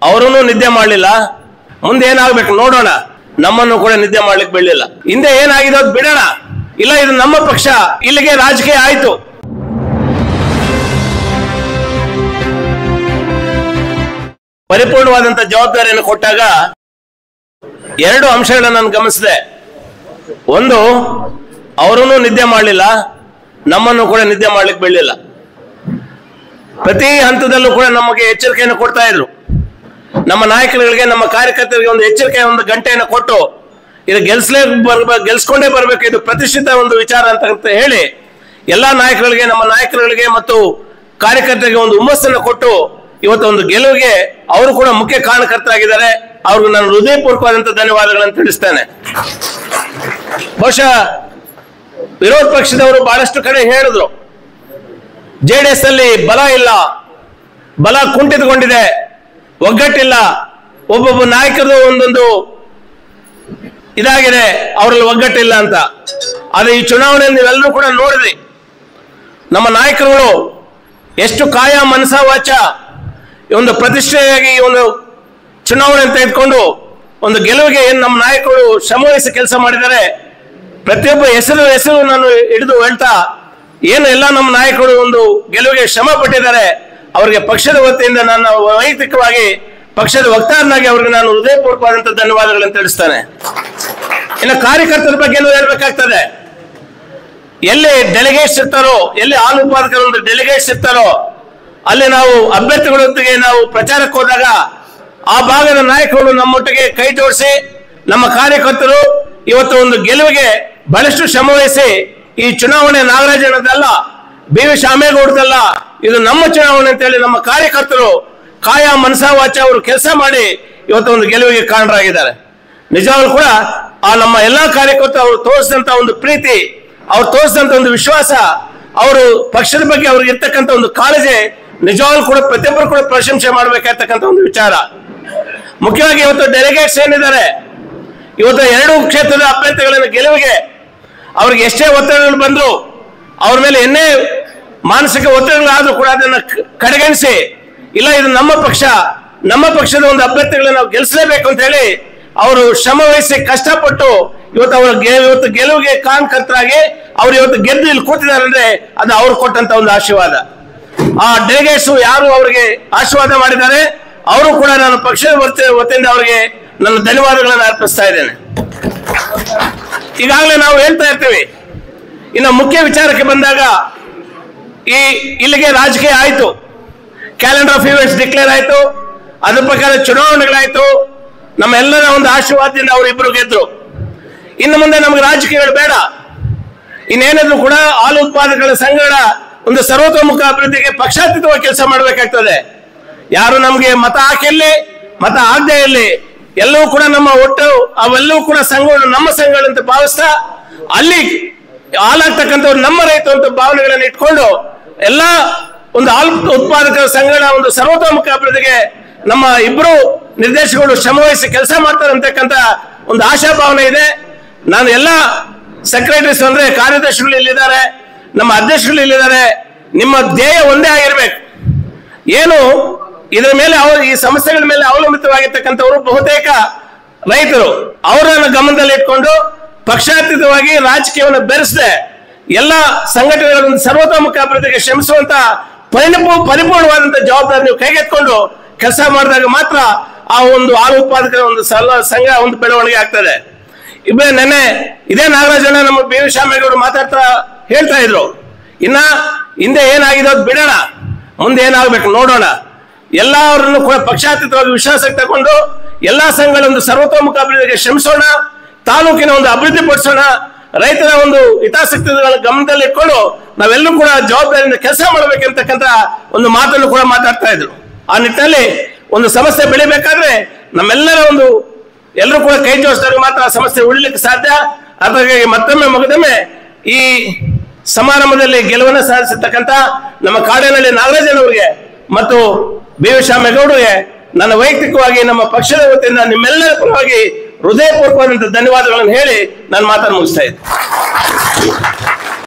ಅವರನ್ನು ನಿದ್ದೆ ಮಾಡಲಿಲ್ಲ. ಮುಂದೆ ಏನಾಗಬೇಕು ನೋಡೋಣ. ನಮ್ಮನ್ನು ಕೂಡ ನಿದ್ದೆ ಮಾಡ್ಲಿಕ್ಕೆ ಬಿಡಲಿಲ್ಲ. ಹಿಂದೆ ಏನಾಗಿದೆ ಅದು ಬಿಡೋಣ. ಇಲ್ಲ, ಇದು ನಮ್ಮ ಪಕ್ಷ, ಇಲ್ಲಿಗೆ ರಾಜಕೀಯ ಆಯ್ತು. ಪರಿಪೂರ್ಣವಾದಂತ ಜವಾಬ್ದಾರಿಯನ್ನು ಕೊಟ್ಟಾಗ ಎರಡು ಅಂಶಗಳನ್ನು ನಾನು ಗಮನಿಸಿದೆ. ಒಂದು, ಅವರನ್ನು ನಿದ್ದೆ ಮಾಡಲಿಲ್ಲ, ನಮ್ಮನ್ನು ಕೂಡ ನಿದ್ದೆ ಮಾಡ್ಲಿಕ್ಕೆ ಬಿಡಲಿಲ್ಲ. ಪ್ರತಿ ಹಂತದಲ್ಲೂ ಕೂಡ ನಮಗೆ ಎಚ್ಚರಿಕೆಯನ್ನು ಕೊಡ್ತಾ ಇದ್ರು. ನಮ್ಮ ನಾಯಕರುಗಳಿಗೆ, ನಮ್ಮ ಕಾರ್ಯಕರ್ತರಿಗೆ ಒಂದು ಎಚ್ಚರಿಕೆಯ ಒಂದು ಗಂಟೆಯನ್ನು ಕೊಟ್ಟು, ಇದು ಗೆಲ್ಸ್ಕೊಂಡೇ ಬರ್ಬೇಕು, ಇದು ಪ್ರತಿಷ್ಠಿತ ಒಂದು ವಿಚಾರ ಅಂತ ಹೇಳಿ ಎಲ್ಲಾ ನಾಯಕರುಗಳಿಗೆ, ನಮ್ಮ ನಾಯಕರುಗಳಿಗೆ ಮತ್ತು ಕಾರ್ಯಕರ್ತರಿಗೆ ಒಂದು ಹುಮ್ಮಸ್ಸನ್ನು ಕೊಟ್ಟು ಇವತ್ತು ಒಂದು ಗೆಲುವಿಗೆ ಅವರು ಕೂಡ ಮುಖ್ಯ ಕಾರಣಕರ್ತರಾಗಿದ್ದಾರೆ. ಅವ್ರಿಗೆ ನಾನು ಹೃದಯಪೂರ್ವಕವಾದಂತಹ ಧನ್ಯವಾದಗಳನ್ನು ತಿಳಿಸ್ತೇನೆ. ಬಹುಶಃ ವಿರೋಧ ಪಕ್ಷದವರು ಬಹಳಷ್ಟು ಕಡೆ ಹೇಳಿದ್ರು, ಜೆಡಿಎಸ್ ಅಲ್ಲಿ ಬಲ ಇಲ್ಲ, ಬಲ ಕುಂಠಿತಗೊಂಡಿದೆ, ಒಗ್ಗಟ್ಟಿಲ್ಲ, ಒಬ್ಬೊಬ್ಬ ನಾಯಕರು ಒಂದೊಂದು ಇದಾಗಿದೆ, ಅವರಲ್ಲಿ ಒಗ್ಗಟ್ಟಿಲ್ಲ ಅಂತ. ಆದ್ರೆ ಈ ಚುನಾವಣೆ ನೀವೆಲ್ಲರೂ ಕೂಡ ನೋಡಿದ್ರಿ, ನಮ್ಮ ನಾಯಕರುಗಳು ಎಷ್ಟು ಕಾಯ ಮನಸ ವಾಚ ಒಂದು ಪ್ರತಿಷ್ಠೆಯಾಗಿ ಒಂದು ಚುನಾವಣೆ ತೆಗೆದುಕೊಂಡು ಒಂದು ಗೆಲುವಿಗೆ ಏನು ನಮ್ಮ ನಾಯಕರು ಶ್ರಮವಹಿಸಿ ಕೆಲಸ ಮಾಡಿದ್ದಾರೆ. ಪ್ರತಿಯೊಬ್ಬ ಹೆಸರು ನಾನು ಹಿಡಿದು ಹೇಳ್ತಾ, ಏನು ಎಲ್ಲ ನಮ್ಮ ನಾಯಕರು ಒಂದು ಗೆಲುವಿಗೆ ಶ್ರಮ ಪಟ್ಟಿದ್ದಾರೆ, ಅವರಿಗೆ ಪಕ್ಷದ ವತಿಯಿಂದ ನಾನು ವೈಯಕ್ತಿಕವಾಗಿ ಪಕ್ಷದ ವಕ್ತಾರನಾಗಿ ಅವ್ರಿಗೆ ನಾನು ಹೃದಯಪೂರ್ವಕವಾದಂತಹ ಧನ್ಯವಾದಗಳನ್ನು ತಿಳಿಸ್ತೇನೆ. ಇನ್ನು ಕಾರ್ಯಕರ್ತರ ಬಗ್ಗೆ ಹೇಳ್ಬೇಕಾಗ್ತದೆ. ಎಲ್ಲಿ ಡೆಲಿಗೇಟ್ಸ್ ಇರ್ತಾರೋ, ಎಲ್ಲಿ ಹಾಲು ಉತ್ಪಾದಕರು ಒಂದು ಡೆಲಿಗೇಟ್ಸ್ ಇರ್ತಾರೋ, ಅಲ್ಲಿ ನಾವು ಅಭ್ಯರ್ಥಿಗಳೊಂದಿಗೆ ನಾವು ಪ್ರಚಾರಕ್ಕೆ ಹೋದಾಗ ಆ ಭಾಗದ ನಾಯಕರು ನಮ್ಮೊಟ್ಟಿಗೆ ಕೈ ಜೋಡಿಸಿ, ನಮ್ಮ ಕಾರ್ಯಕರ್ತರು ಇವತ್ತು ಒಂದು ಗೆಲುವಿಗೆ ಬಹಳಷ್ಟು ಶ್ರಮವಹಿಸಿ, ಈ ಚುನಾವಣೆ ನಾಗರಾಜನದಲ್ಲ, ಬಿ ವಿ ಶಾಮೇಗೌಡದಲ್ಲ, ಇದು ನಮ್ಮ ಚುನಾವಣೆ ಅಂತೇಳಿ ನಮ್ಮ ಕಾರ್ಯಕರ್ತರು ಕಾಯ ಮನಸ ವಾಚ ಅವರು ಕೆಲಸ ಮಾಡಿ ಇವತ್ತು ಒಂದು ಗೆಲುವಿಗೆ ಕಾರಣರಾಗಿದ್ದಾರೆ. ನಿಜವಾಗ್ಲೂ ಕೂಡ ಆ ನಮ್ಮ ಎಲ್ಲಾ ಕಾರ್ಯಕರ್ತರು ಅವರು ತೋರಿಸಿದಂತ ಒಂದು ಪ್ರೀತಿ, ಅವ್ರು ತೋರಿಸಿದಂತ ಒಂದು ವಿಶ್ವಾಸ, ಅವರು ಪಕ್ಷದ ಬಗ್ಗೆ ಅವ್ರಿಗೆ ಇರ್ತಕ್ಕಂಥ ಒಂದು ಕಾಳಜಿ ನಿಜವಾಗ್ಲೂ ಕೂಡ ಪ್ರತಿಯೊಬ್ಬರು ಕೂಡ ಪ್ರಶಂಸೆ ಮಾಡಬೇಕಾಗ್ತಕ್ಕಂಥ ಒಂದು ವಿಚಾರ. ಮುಖ್ಯವಾಗಿ ಇವತ್ತು ಡೆಲಿಗೇಟ್ಸ್ ಏನಿದ್ದಾರೆ, ಇವತ್ತು ಎರಡು ಕ್ಷೇತ್ರದ ಅಭ್ಯರ್ಥಿಗಳನ್ನು ಗೆಲುವಿಗೆ ಅವ್ರಿಗೆ ಎಷ್ಟೇ ಒತ್ತಡಗಳು ಬಂದ್ರು, ಅವ್ರ ಮೇಲೆ ಏನೇ ಮಾನಸಿಕ ಒತ್ತಡಗಳಾದ್ರೂ ಕೂಡ ಅದನ್ನ ಕಡೆಗಣಿಸಿ, ಇಲ್ಲ ಇದು ನಮ್ಮ ಪಕ್ಷ, ನಮ್ಮ ಪಕ್ಷದ ಒಂದು ಅಭ್ಯರ್ಥಿಗಳನ್ನ ನಾವು ಗೆಲ್ಲಿಸಲೇಬೇಕು ಅಂತ ಹೇಳಿ ಅವರು ಶ್ರಮ ವಹಿಸಿ ಕಷ್ಟಪಟ್ಟು ಇವತ್ತು ಅವರ ಇವತ್ತು ಗೆಲುವಿಗೆ ಕಾರಣಕರ್ತರಾಗಿ ಅವ್ರು ಇವತ್ತು ಗೆದ್ದು ಇಲ್ಲಿ ಕೂತಿದ್ದಾರೆ ಅಂದ್ರೆ ಅದು ಅವ್ರು ಕೊಟ್ಟಂತ ಒಂದು ಆಶೀರ್ವಾದ. ಆ ಡೆಲಿಗೇಟ್ಸ್ ಯಾರು ಅವರಿಗೆ ಆಶೀರ್ವಾದ ಮಾಡಿದ್ದಾರೆ, ಅವರು ಕೂಡ ನಾನು ಪಕ್ಷದ ವತಿಯಿಂದ ಅವರಿಗೆ ನನ್ನ ಧನ್ಯವಾದಗಳನ್ನು ಅರ್ಪಿಸ್ತಾ ಇದ್ದೇನೆ. ಈಗಾಗಲೇ ನಾವು ಹೇಳ್ತಾ ಇರ್ತೀವಿ, ಇನ್ನು ಮುಖ್ಯ ವಿಚಾರಕ್ಕೆ ಬಂದಾಗ ಇಲ್ಲಿಗೆ ರಾಜಕೀಯ ಆಯ್ತು, ಕ್ಯಾಲೆಂಡರ್ ಆಫ್ ಇವೆಂಟ್ಸ್ ಡಿಕ್ಲೇರ್ ಆಯ್ತು, ಅದ್ರ ಪ್ರಕಾರ ಚುನಾವಣೆಗಳಾಯ್ತು, ನಮ್ಮೆಲ್ಲರ ಒಂದು ಆಶೀರ್ವಾದದಿಂದ ಅವರಿಬ್ಬರು ಗೆದ್ರು. ಇನ್ನು ಮುಂದೆ ನಮಗೆ ರಾಜಕೀಯಗಳು ಬೇಡ. ಇನ್ನೇನಾದ್ರೂ ಕೂಡ ಹಾಲು ಉತ್ಪಾದಕರ ಸಂಘಗಳ ಒಂದು ಸರ್ವತೋಮುಖ ಅಭಿವೃದ್ಧಿಗೆ ಪಕ್ಷಾತೀತವಾಗಿ ಕೆಲಸ ಮಾಡಬೇಕಾಗ್ತದೆ. ಯಾರು ನಮ್ಗೆ ಮತ ಹಾಕಿಲ್ಲಿ ಮತ ಆಗದೆ ಇರಲಿ, ಎಲ್ಲವೂ ಕೂಡ ನಮ್ಮ ಒಟ್ಟು ಅವೆಲ್ಲವೂ ಕೂಡ ಸಂಘಗಳು ನಮ್ಮ ಸಂಘಗಳಂತ ಭಾವಿಸ್ತಾ, ಅಲ್ಲಿ ಹಾಲಾಗ್ತಕ್ಕಂಥವ್ರು ನಮ್ಮ ರೈತರು ಅಂತ ಭಾವನೆಗಳನ್ನು ಇಟ್ಕೊಂಡು ಎಲ್ಲ ಒಂದು ಹಾಲು ಉತ್ಪಾದಕರ ಸಂಘಗಳ ಒಂದು ಸರ್ವತೋಮುಖ ಅಭಿವೃದ್ಧಿಗೆ ನಮ್ಮ ಇಬ್ಬರು ನಿರ್ದೇಶಕರು ಶ್ರಮವಹಿಸಿ ಕೆಲಸ ಮಾಡ್ತಾರೆ ಅಂತಕ್ಕಂಥ ಒಂದು ಆಶಾಭಾವನೆ ಇದೆ. ನಾನು ಎಲ್ಲ ಸೆಕ್ರೆಟರೀಸ್ ಅಂದ್ರೆ ಕಾರ್ಯದರ್ಶಿಗಳು ಇಲ್ಲಿದ್ದಾರೆ, ನಮ್ಮ ಅಧ್ಯಕ್ಷರು ಇಲ್ಲಿದ್ದಾರೆ. ನಿಮ್ಮ ಧ್ಯೇಯ ಒಂದೇ ಆಗಿರ್ಬೇಕು. ಏನು ಇದರ ಮೇಲೆ ಈ ಸಮಸ್ಯೆಗಳ ಮೇಲೆ ಅವಲಂಬಿತವಾಗಿರ್ತಕ್ಕಂಥವರು ಬಹುತೇಕ ರೈತರು, ಅವರನ್ನು ಗಮನದಲ್ಲಿ ಇಟ್ಕೊಂಡು ಪಕ್ಷಾತೀತವಾಗಿ ರಾಜಕೀಯವನ್ನು ಬೆರೆಸದೆ ಎಲ್ಲ ಸಂಘಟನೆಗಳ ಒಂದು ಸರ್ವತೋಮುಖ ಅಭಿವೃದ್ಧಿಗೆ ಶ್ರಮಿಸುವಂತ ಪರಿಪೂರ್ಣವಾದಂತ ಜವಾಬ್ದಾರಿ ನೀವು ಕೈಗೆತ್ಕೊಂಡು ಕೆಲಸ ಮಾಡಿದಾಗ ಮಾತ್ರ ಆ ಒಂದು ಹಾಲು ಉತ್ಪಾದಕರ ಒಂದು ಸಂಘ ಒಂದು ಬೆಳವಣಿಗೆ ಆಗ್ತದೆ. ನೆನ್ನೆ ಇದೇ ನಾಗರಾಜಣ್ಣ ನಮ್ಮ ಬಿ ವಿ ಶಾಮೇಗೌಡರು ಮಾತಾಡ್ತಾ ಹೇಳ್ತಾ ಇದ್ರು, ಇನ್ನ ಹಿಂದೆ ಏನಾಗಿದೆ ಅದು ಬಿಡೋಣ, ಮುಂದೆ ಏನಾಗಬೇಕು ನೋಡೋಣ. ಎಲ್ಲರನ್ನು ಕೂಡ ಪಕ್ಷಾತೀತವಾಗಿ ವಿಶ್ವಾಸಕ್ಕೆ ತಗೊಂಡು ಎಲ್ಲಾ ಸಂಘಗಳ ಒಂದು ಸರ್ವತೋಮುಖ ಅಭಿವೃದ್ಧಿಗೆ ಶ್ರಮಿಸೋಣ, ತಾಲೂಕಿನ ಒಂದು ಅಭಿವೃದ್ಧಿ ಪಡಿಸೋಣ, ರೈತರ ಒಂದು ಹಿತಾಸಕ್ತಿಗಳ ಗಮನದಲ್ಲಿ ಇಟ್ಕೊಂಡು ನಾವೆಲ್ಲರೂ ಕೂಡ ಜವಾಬ್ದಾರಿಯಿಂದ ಕೆಲಸ ಮಾಡಬೇಕಂತಕ್ಕಂಥ ಒಂದು ಮಾತನ್ನು ಕೂಡ ಮಾತಾಡ್ತಾ ಇದ್ರು. ಆ ನಿಟ್ಟಿನಲ್ಲಿ ಒಂದು ಸಮಸ್ಯೆ ಬೆಳಿಬೇಕಾದ್ರೆ ನಮ್ಮೆಲ್ಲರ ಒಂದು ಎಲ್ಲರೂ ಕೂಡ ಕೈ ಜೋಡಿಸಿದಾಗ ಮಾತ್ರ ಆ ಸಮಸ್ಯೆ ಉಳಿಲಿಕ್ಕೆ ಸಾಧ್ಯ. ಹಾಗಾಗಿ ಮತ್ತೊಮ್ಮೆ ಮಗದೊಮ್ಮೆ ಈ ಸಮಾರಂಭದಲ್ಲಿ ಗೆಲುವನ್ನು ಸಾಧಿಸಿರ್ತಕ್ಕಂಥ ನಮ್ಮ ಕಾಡೇನಹಳ್ಳಿ ನಾಗರಾಜನವರಿಗೆ ಮತ್ತು ಬಿ ವಿ ಶಾಮೇಗೌಡರಿಗೆ ನನ್ನ ವೈಯಕ್ತಿಕವಾಗಿ ನಮ್ಮ ಪಕ್ಷದ ವತಿಯಿಂದ ನಿಮ್ಮೆಲ್ಲರ ಪರವಾಗಿ ಹೃದಯಪೂರ್ವಕವಾದಂತಹ ಧನ್ಯವಾದಗಳನ್ನು ಹೇಳಿ ನಾನು ಮಾತನ್ನು ಮುಗಿಸ್ತಾ ಇದ್ದೆ.